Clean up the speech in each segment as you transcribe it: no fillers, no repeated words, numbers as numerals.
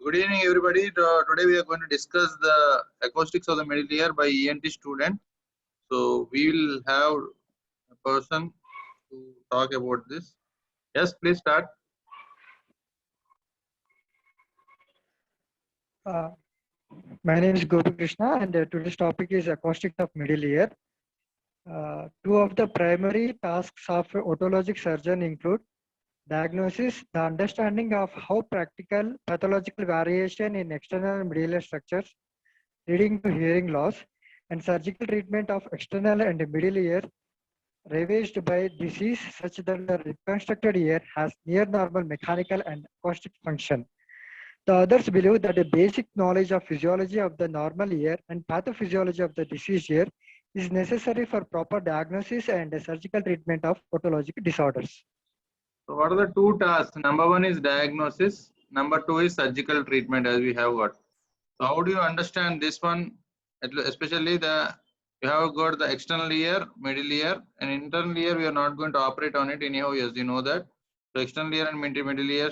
Good evening, everybody. Today we are going to discuss the acoustics of the middle ear by ENT student. So we will have a person to talk about this. Yes, please start. My name is Gopi Krishna, and today's topic is acoustics of middle ear. Two of the primary tasks of a otologic surgeon include diagnosis, the understanding of how practical pathological variation in external middle ear structures leading to hearing loss, and surgical treatment of external and middle ear ravaged by disease such that the reconstructed ear has near normal mechanical and acoustic function. The others believe that a basic knowledge of physiology of the normal ear and pathophysiology of the diseased ear is necessary for proper diagnosis and surgical treatment of otologic disorders. So what are the two tasks? Number one is diagnosis. Number two is surgical treatment, as we have got. So how do you understand this one? Especially you have got the external ear, middle ear, and internal ear. We are not going to operate on it anyhow. Yes, you know that. So external ear and middle ear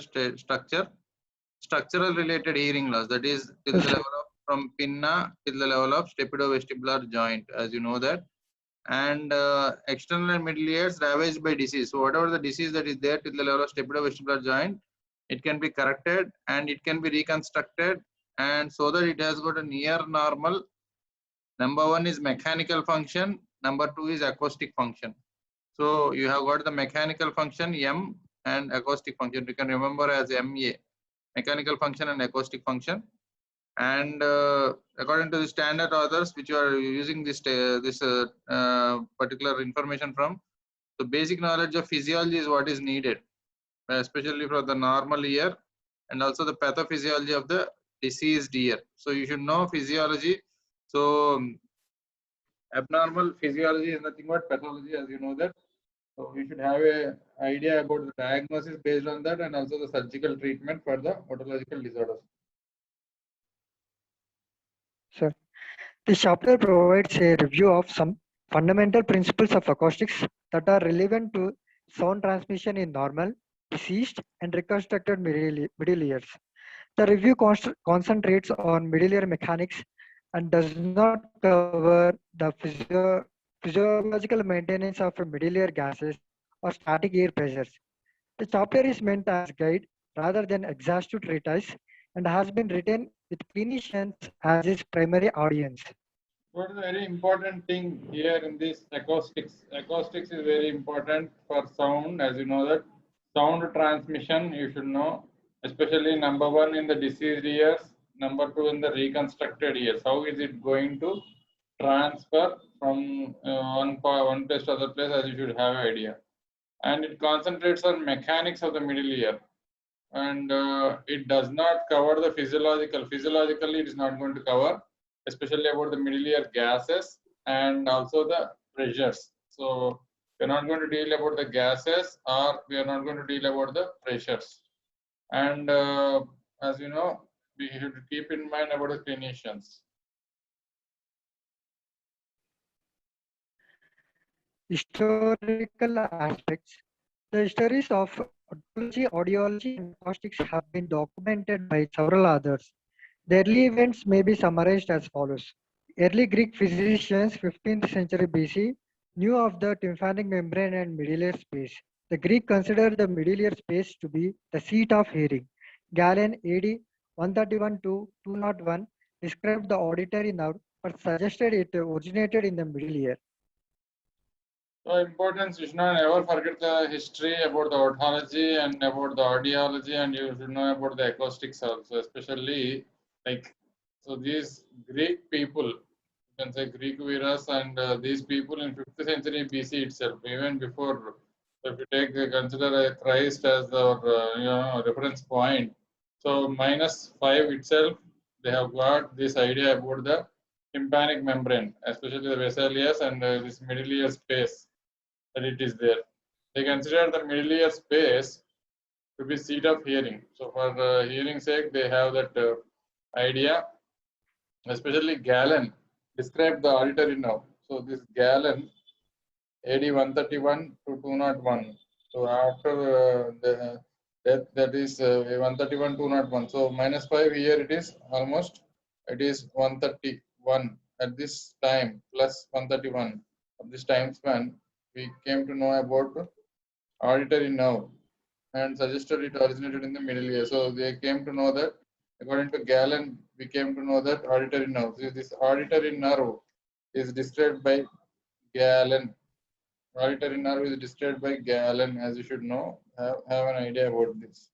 structural related hearing loss, that is till the level of from pinna till the level of stapedovestibular joint, as you know that. And external and middle ears ravaged by disease. So whatever the disease that is there till the level of stapedovestibular joint, it can be corrected and it can be reconstructed, and so that it has got a near normal. Number one is mechanical function, number two is acoustic function. So you have got the mechanical function M and acoustic function. You can remember as MA, mechanical function and acoustic function. And according to the standard authors which you are using this particular information from, the basic knowledge of physiology is what is needed, especially for the normal ear and also the pathophysiology of the diseased ear. So you should know physiology. So abnormal physiology is nothing but pathology, as you know that. So you should have a idea about the diagnosis based on that, and also the surgical treatment for the otological disorders. Sir, this chapter provides a review of some fundamental principles of acoustics that are relevant to sound transmission in normal, diseased, and reconstructed middle ears. The review concentrates on middle ear mechanics and does not cover the physiological maintenance of middle ear gases or static ear pressures. The chapter is meant as guide rather than exhaustive treatise and has been written with clinicians as its primary audience. What is a very important thing here in this acoustics? Acoustics is very important for sound, as you know that. Sound transmission, you should know, especially number one in the diseased ears, number two in the reconstructed ears. How is it going to transfer from one place to other place, as you should have an idea. And it concentrates on mechanics of the middle ear. And it does not cover the physiological. Physiologically, it is not going to cover, especially about the middle ear gases and also the pressures. So we are not going to deal about the gases, or we are not going to deal about the pressures. And as you know, we should keep in mind about the clinicians. Historical aspects. The histories of otology, audiology, and acoustics have been documented by several authors. The early events may be summarized as follows. Early Greek physicians, 15th century BC, knew of the tympanic membrane and middle ear space. The Greek considered the middle ear space to be the seat of hearing. Galen, AD 131 to 201, described the auditory nerve but suggested it originated in the middle ear. So importance, you should not ever forget the history about the otology and about the audiology, and you should know about the acoustics also, especially like, so these Greek people, you can say Greek Veras, and these people in 5th century BC itself, even before, if you take consider Christ as our reference point, so -5 itself, they have got this idea about the tympanic membrane, especially the vesalius and this middle ear space, that it is there. They consider the middle ear space to be seat of hearing. So for hearing sake, they have that idea. Especially Galen described the auditory nerve. So this Galen, AD 131 to 201. So after that is 131 201. So -5 here it is almost, it is 131 at this time plus 131 of this time span. We came to know about auditory nerve and suggested it originated in the Middle East. So they came to know that, according to Galen, we came to know that auditory nerve. So this auditory nerve is described by Galen. Auditory nerve is described by Galen, as you should know, have an idea about this.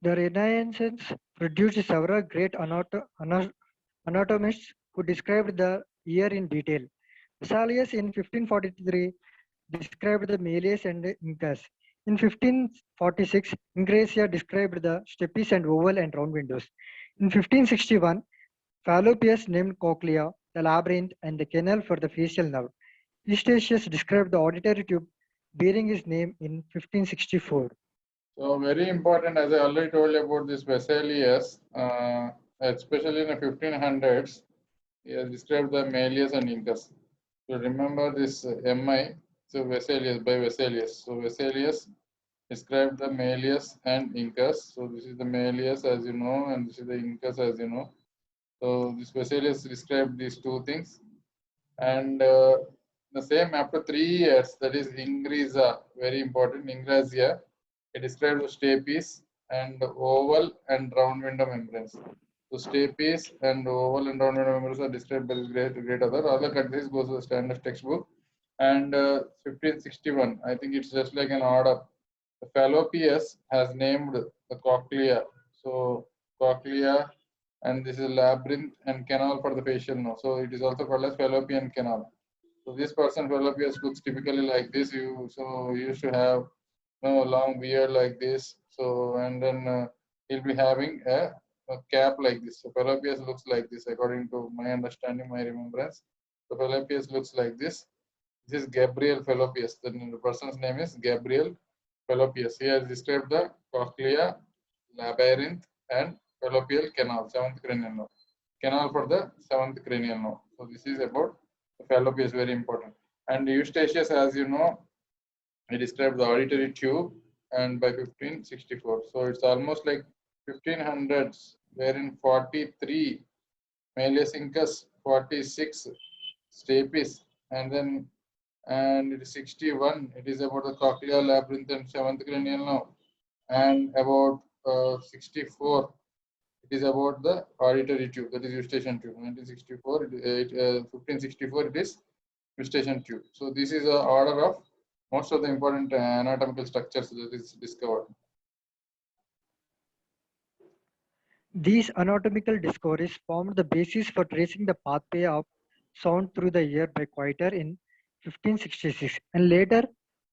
The Renaissance produced several great anatomists who described the ear in detail. Vesalius in 1543 described the Malleus and Incus. In 1546, Ingracia described the stapes and oval and round windows. In 1561, Fallopius named cochlea, the labyrinth, and the canal for the facial nerve. Eustachius described the auditory tube bearing his name in 1564. So very important, as I already told you about this Vesalius, especially in the 1500s, he has described the Malleus and Incus. So remember this MI, so Vesalius, by Vesalius. So Vesalius described the Malleus and Incus. So this is the Malleus, as you know, and this is the Incus, as you know. So this Vesalius described these two things. And the same after 3 years, that is Ingresa, very important, Ingrasia. It describes the stapes and oval and round window membranes. So stapes and oval and round window membranes are described by this great author. Other countries goes to the standard textbook. And 1561, I think it's just like an order. The Fallopius has named the cochlea. So cochlea, and this is labyrinth and canal for the facial nerve. So it is also called as fallopian canal. So this person Fallopius looks typically like this. You used to have long beard like this. So and then he'll be having a cap like this. So Fallopius looks like this, according to my understanding, my remembrance. So Fallopius looks like this. This is Gabriel Fallopius. The person's name is Gabriel Fallopius. He has described the cochlea, labyrinth, and fallopial canal, seventh cranial nerve. Canal for the seventh cranial nerve. So this is about the Fallopius, very important. And Eustachius, as you know, he described the auditory tube, and by 1564. So it's almost like 1500s, wherein 43 Malleus Incus, 46 stapes, and it is 61. It is about the cochlear labyrinth and seventh cranial nerve, and about 64. It is about the auditory tube, that is eustachian tube. 1964, 1564, it is eustachian tube. So this is the order of most of the important anatomical structures that is discovered. These anatomical discoveries formed the basis for tracing the pathway of sound through the ear by Coiter in 1566, and later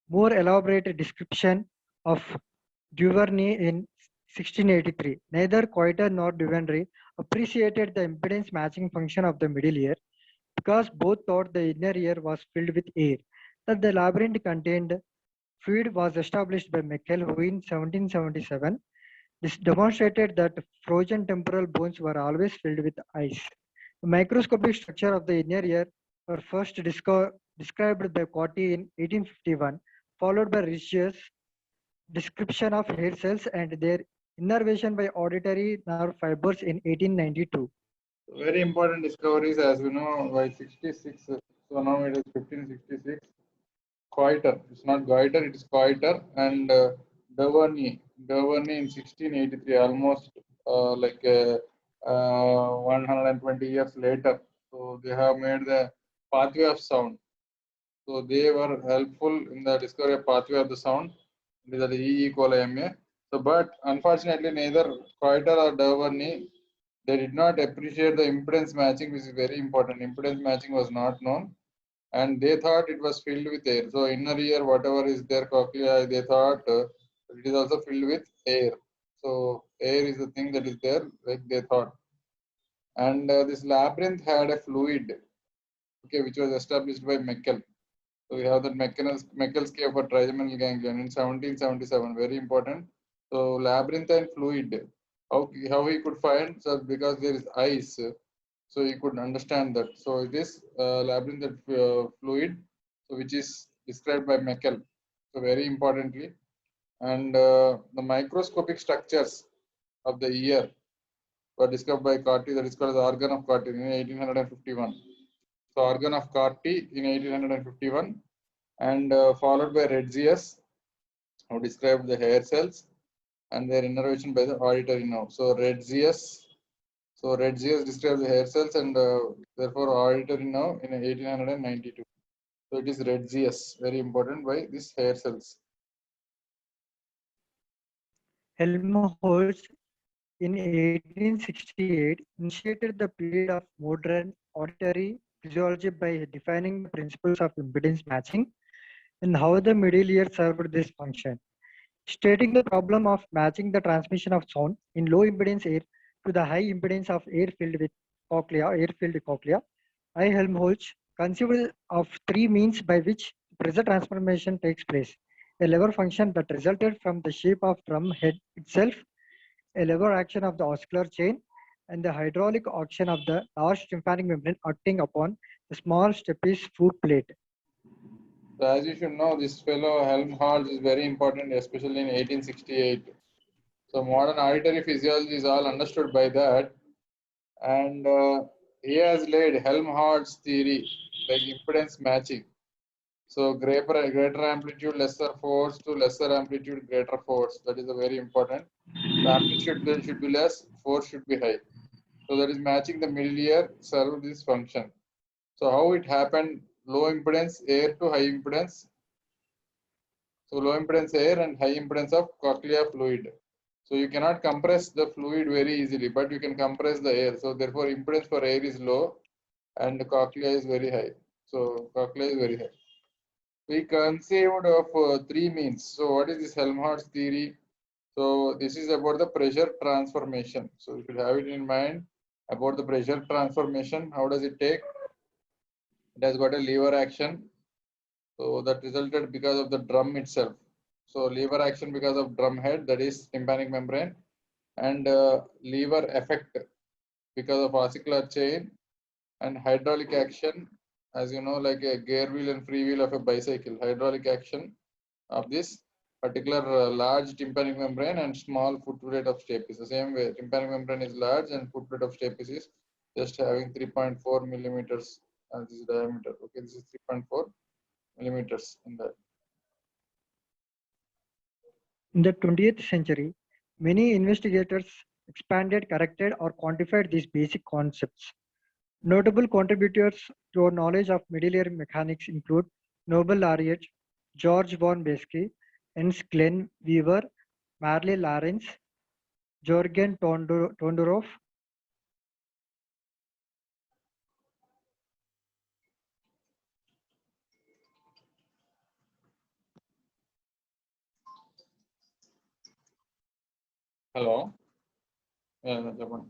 more elaborate description of Duvernay in 1683. Neither Coiter nor Duvernay appreciated the impedance matching function of the middle ear, because both thought the inner ear was filled with air. That the labyrinth contained fluid was established by Meckel, who in 1777 this demonstrated that frozen temporal bones were always filled with ice. The microscopic structure of the inner ear were first described by Corti in 1851, followed by Riccius' description of hair cells and their innervation by auditory nerve fibers in 1892. Very important discoveries, as we know, by 66. So now it is 1566. Coiter, it's not goiter, it is Coiter, and Duvernay in 1683, almost 120 years later. So they have made the pathway of sound. So they were helpful in the discovery of pathway of the sound. These are the E. coli MA. So, but unfortunately, neither Coiter or Duvernay, they did not appreciate the impedance matching, which is very important. Impedance matching was not known, and they thought it was filled with air. So inner ear, whatever is there, cochlea, they thought it is also filled with air. So air is the thing that is there, like they thought. And this labyrinth had a fluid, okay, which was established by Meckel. So we have that Meckel's cave for trigeminal ganglion in 1777, very important. So labyrinthine fluid, how he could find? So because there is ice, so he could understand that. So it is labyrinthine fluid, so which is described by Meckel. So very importantly, and the microscopic structures of the ear were discovered by Corti, that is called the organ of Corti in 1851. So organ of Corti in 1851, and followed by Retzius, who described the hair cells and their innervation by the auditory nerve. So Retzius described the hair cells and therefore auditory nerve in 1892. So it is Retzius, very important, by these hair cells. Helmholtz in 1868 initiated the period of modern auditory physiology by defining the principles of impedance matching and how the middle ear served this function, stating the problem of matching the transmission of sound in low impedance air to the high impedance of air filled with cochlea. I. Helmholtz conceived of three means by which pressure transformation takes place: a lever function that resulted from the shape of drum head itself, a lever action of the oscillar chain, and the hydraulic action of the large tympanic membrane acting upon the small stapes foot plate. So as you should know, this fellow Helmholtz is very important, especially in 1868. So modern auditory physiology is all understood by that, and he has laid Helmholtz theory like impedance matching. So greater amplitude, lesser force to lesser amplitude, greater force. That is a very important. The amplitude should be less, force should be high. So that is matching the middle ear served this function. So how it happened? Low impedance air to high impedance. So low impedance air and high impedance of cochlea fluid. So you cannot compress the fluid very easily, but you can compress the air. So therefore impedance for air is low and the cochlea is very high. So cochlea is very high. We conceived of three means. So what is this Helmholtz theory? So this is about the pressure transformation. So you should have it in mind about the pressure transformation. How does it take? It has got a lever action. So that resulted because of the drum itself. So lever action because of drum head, that is tympanic membrane, and lever effect because of oscillar chain, and hydraulic action, as you know, like a gear wheel and free wheel of a bicycle. Hydraulic action of this particular large tympanic membrane and small foot plate of stapes. The same way, tympanic membrane is large and foot plate of stapes is just having 3.4 millimeters as this diameter. Okay, this is 3.4 millimeters in that. In the 20th century, many investigators expanded, corrected, or quantified these basic concepts. Notable contributors to our knowledge of middle ear mechanics include Nobel laureate George von Besky, Ernst Glenn Weaver, Marley Lawrence, Jorgen Tondorov. Hello. Yeah, Japan.